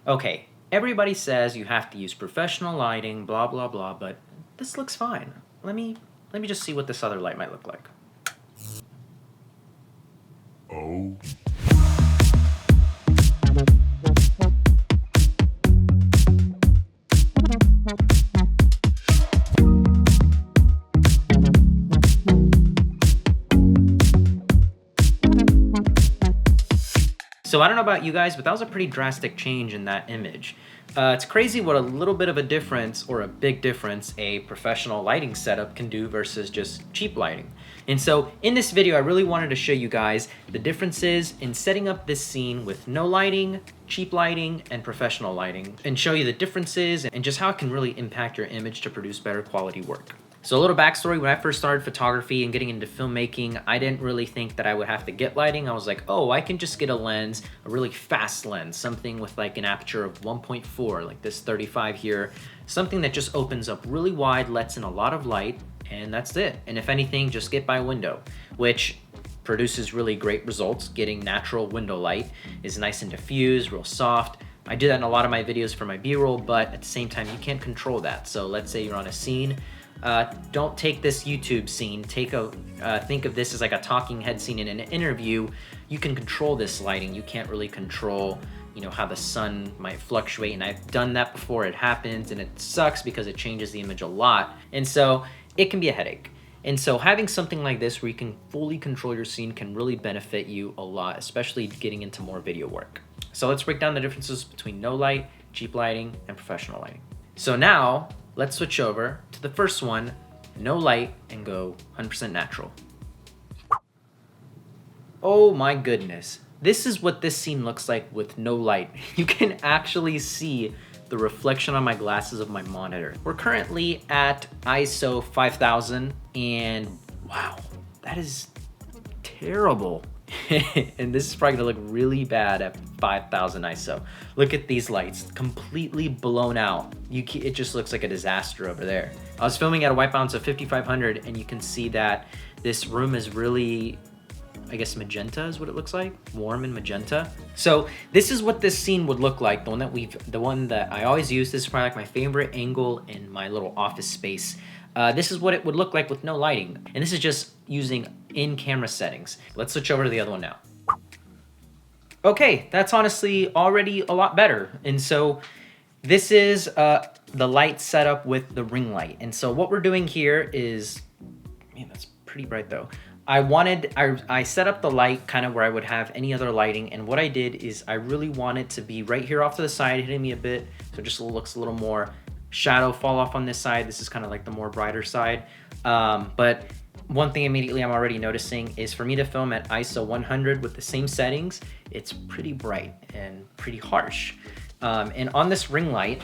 Okay, everybody says you have to use professional lighting, blah, blah, blah, but this looks fine. Let me just see what this other light might look like. Oh. So I don't know about you guys, but that was a pretty drastic change in that image. It's crazy what a little bit of a difference, or a big difference, a professional lighting setup can do versus just cheap lighting. And so in this video, I really wanted to show you guys the differences in setting up this scene with no lighting, cheap lighting, and professional lighting, and show you the differences and just how it can really impact your image to produce better quality work. So a little backstory, when I first started photography and getting into filmmaking, I didn't really think that I would have to get lighting. I was like, oh, I can just get a lens, a really fast lens, something with like an aperture of 1.4, like this 35 here, something that just opens up really wide, lets in a lot of light, and that's it. And if anything, just get by window, which produces really great results. Getting natural window light is nice and diffused, real soft. I do that in a lot of my videos for my B-roll, but at the same time, you can't control that. So let's say you're on a scene. Don't take this YouTube scene, think of this as like a talking head scene in an interview. You can control this lighting. You can't really control, how the sun might fluctuate, and I've done that before. It happens, and it sucks because it changes the image a lot, and so it can be a headache. And so having something like this where you can fully control your scene can really benefit you a lot, especially getting into more video work. So let's break down the differences between no light, cheap lighting, and professional lighting. So now, let's switch over to the first one, no light, and go 100% natural. Oh my goodness. This is what this scene looks like with no light. You can actually see the reflection on my glasses of my monitor. We're currently at ISO 5000, and wow, that is terrible. And this is probably gonna look really bad at 5000 ISO. Look at these lights, completely blown out. It just looks like a disaster over there. I was filming at a white balance of 5500, and you can see that this room is really, I guess magenta is what it looks like, warm and magenta. So this is what this scene would look like, the one that I always use. This is probably like my favorite angle in my little office space. This is what it would look like with no lighting. And this is just using in-camera settings. Let's switch over to the other one now. Okay, that's honestly already a lot better. And so this is the light setup with the ring light. And so what we're doing here is, man, that's pretty bright though. I set up the light kind of where I would have any other lighting, and what I did is I really want it to be right here off to the side, hitting me a bit, so it just looks a little more shadow fall off on this side. This is kind of like the more brighter side. But one thing immediately I'm already noticing is for me to film at ISO 100 with the same settings, it's pretty bright and pretty harsh. And on this ring light,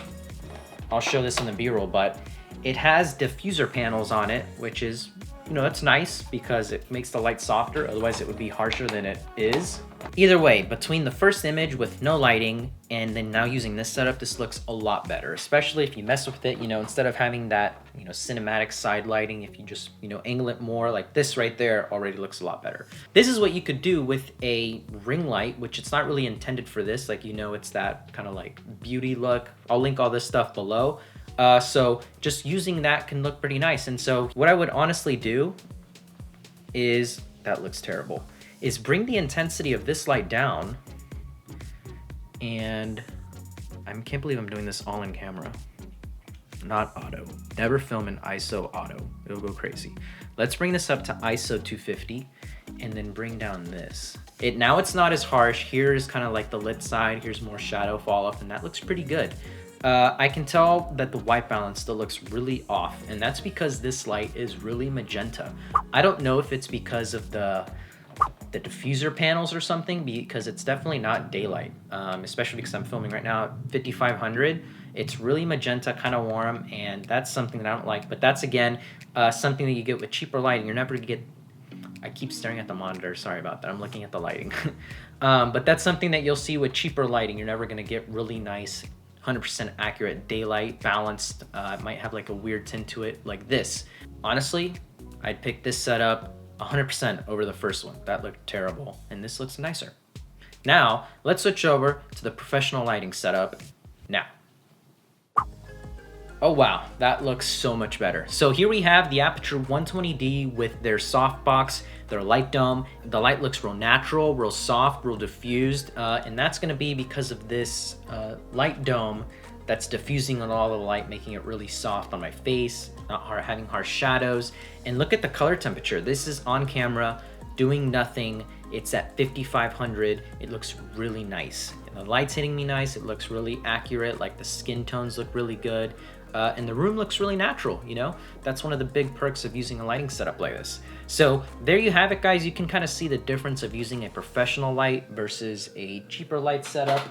I'll show this in the B-roll, but it has diffuser panels on it, which is, that's nice because it makes the light softer. Otherwise it would be harsher than it is. Either way, between the first image with no lighting and then now using this setup, this looks a lot better, especially if you mess with it, instead of having that, cinematic side lighting, if you just, angle it more like this right there, already looks a lot better. This is what you could do with a ring light, which it's not really intended for this. Like, it's that kind of like beauty look. I'll link all this stuff below. So just using that can look pretty nice. And so what I would honestly do is, that looks terrible, is bring the intensity of this light down. And I can't believe I'm doing this all in camera, not auto. Never film in ISO auto, it'll go crazy. Let's bring this up to ISO 250 and then bring down this. Now it's not as harsh. Here's kind of like the lit side. Here's more shadow fall off, and that looks pretty good. I can tell that the white balance still looks really off, and that's because this light is really magenta. I don't know if it's because of the diffuser panels or something, because it's definitely not daylight, especially because I'm filming right now at 5500. It's really magenta, kind of warm, and that's something that I don't like. But that's, again, something that you get with cheaper lighting. You're never gonna get, I keep staring at the monitor, sorry about that, I'm looking at the lighting. But that's something that you'll see with cheaper lighting. You're never gonna get really nice 100% accurate daylight, balanced. It might have like a weird tint to it like this. Honestly, I'd pick this setup 100% over the first one. That looked terrible, and this looks nicer. Now, let's switch over to the professional lighting setup now. Oh wow, that looks so much better. So here we have the Aputure 120D with their softbox, their light dome. The light looks real natural, real soft, real diffused, and that's gonna be because of this light dome that's diffusing on all the light, making it really soft on my face, not having harsh shadows. And look at the color temperature. This is on camera, doing nothing. It's at 5500. It looks really nice. And the light's hitting me nice. It looks really accurate, like the skin tones look really good. And the room looks really natural, you know? That's one of the big perks of using a lighting setup like this. So there you have it, guys. You can kind of see the difference of using a professional light versus a cheaper light setup,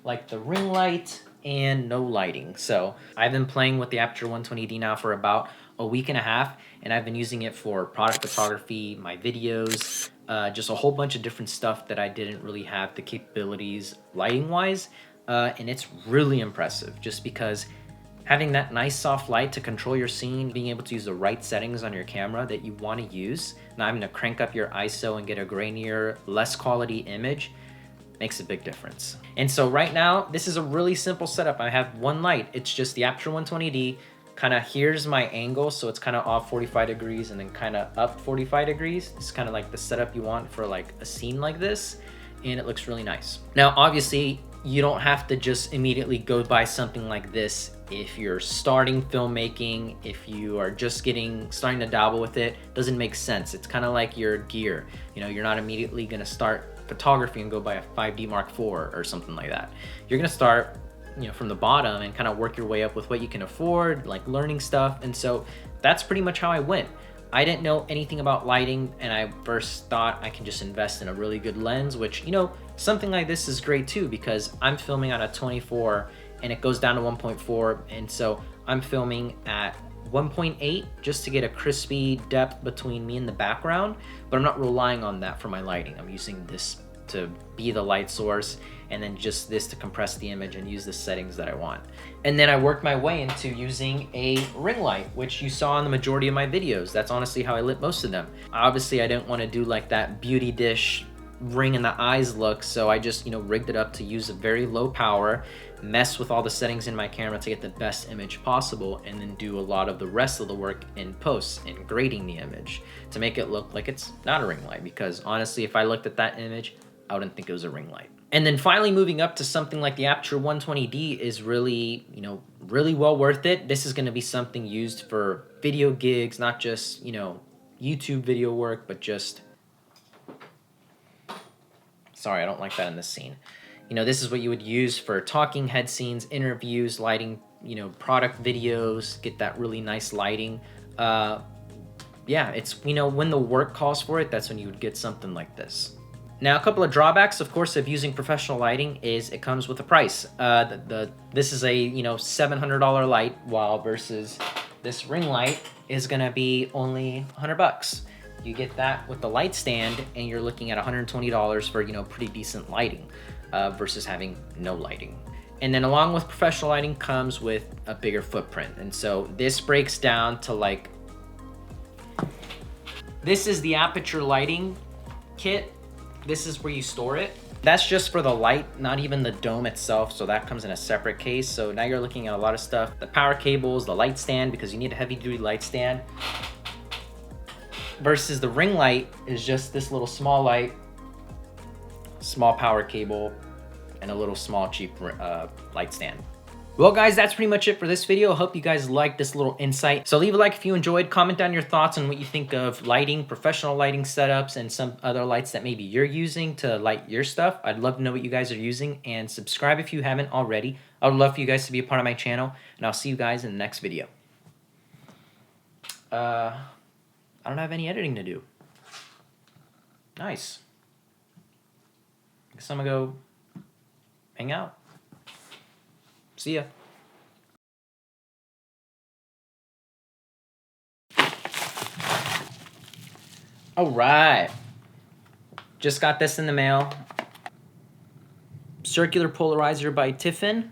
like the ring light and no lighting. So I've been playing with the Aputure 120D now for about a week and a half, and I've been using it for product photography, my videos, just a whole bunch of different stuff that I didn't really have the capabilities lighting-wise, and it's really impressive just because having that nice soft light to control your scene, being able to use the right settings on your camera that you want to use, not having to crank up your ISO and get a grainier, less quality image, makes a big difference. And so right now, this is a really simple setup. I have one light. It's just the Aputure 120D. Kind of here's my angle, so it's kind of off 45 degrees and then kind of up 45 degrees. It's kind of like the setup you want for like a scene like this, and it looks really nice. Now, obviously, you don't have to just immediately go buy something like this if you're starting filmmaking, if you are just starting to dabble with it. Doesn't make sense. It's kind of like your gear. You know, you're not immediately gonna start photography and go buy a 5D Mark IV or something like that. You're gonna start, you know, from the bottom and kind of work your way up with what you can afford, like learning stuff. And so that's pretty much how I went. I didn't know anything about lighting, and I first thought I can just invest in a really good lens, which, you know, something like this is great too, because I'm filming on a 24 and it goes down to 1.4, and so I'm filming at 1.8 just to get a crispy depth between me and the background, but I'm not relying on that for my lighting. I'm using this to be the light source, and then just this to compress the image and use the settings that I want. And then I worked my way into using a ring light, which you saw in the majority of my videos. That's honestly how I lit most of them. Obviously, I didn't want to do like that beauty dish ring in the eyes look, so I just, you know, rigged it up to use a very low power, mess with all the settings in my camera to get the best image possible, and then do a lot of the rest of the work in post and grading the image to make it look like it's not a ring light, because honestly, if I looked at that image, I wouldn't think it was a ring light. And then finally moving up to something like the Aputure 120D is really, you know, really well worth it. This is gonna be something used for video gigs, not just, you know, YouTube video work, but just, sorry, I don't like that in this scene. You know, this is what you would use for talking head scenes, interviews, lighting, you know, product videos, get that really nice lighting. Yeah, it's, you know, when the work calls for it, that's when you would get something like this. Now, a couple of drawbacks, of course, of using professional lighting is it comes with a price. This is a, you know, $700 light, while versus this ring light is gonna be only 100 bucks. You get that with the light stand, and you're looking at $120 for, you know, pretty decent lighting versus having no lighting. And then along with professional lighting comes with a bigger footprint. And so this breaks down to like, this is the Aputure lighting kit. This is where you store it. That's just for the light, not even the dome itself, so that comes in a separate case. So now you're looking at a lot of stuff. The power cables, the light stand, because you need a heavy duty light stand. Versus the ring light is just this little small light, small power cable, and a little small cheap light stand. Well guys, that's pretty much it for this video. I hope you guys liked this little insight. So leave a like if you enjoyed, comment down your thoughts on what you think of lighting, professional lighting setups, and some other lights that maybe you're using to light your stuff. I'd love to know what you guys are using, and subscribe if you haven't already. I would love for you guys to be a part of my channel, and I'll see you guys in the next video. I don't have any editing to do. Nice. Guess I'm gonna go hang out. See ya. All right. Just got this in the mail. Circular polarizer by Tiffin.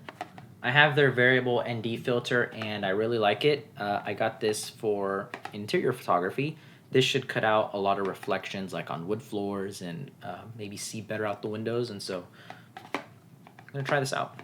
I have their variable ND filter and I really like it. I got this for interior photography. This should cut out a lot of reflections like on wood floors and maybe see better out the windows. And so I'm going to try this out.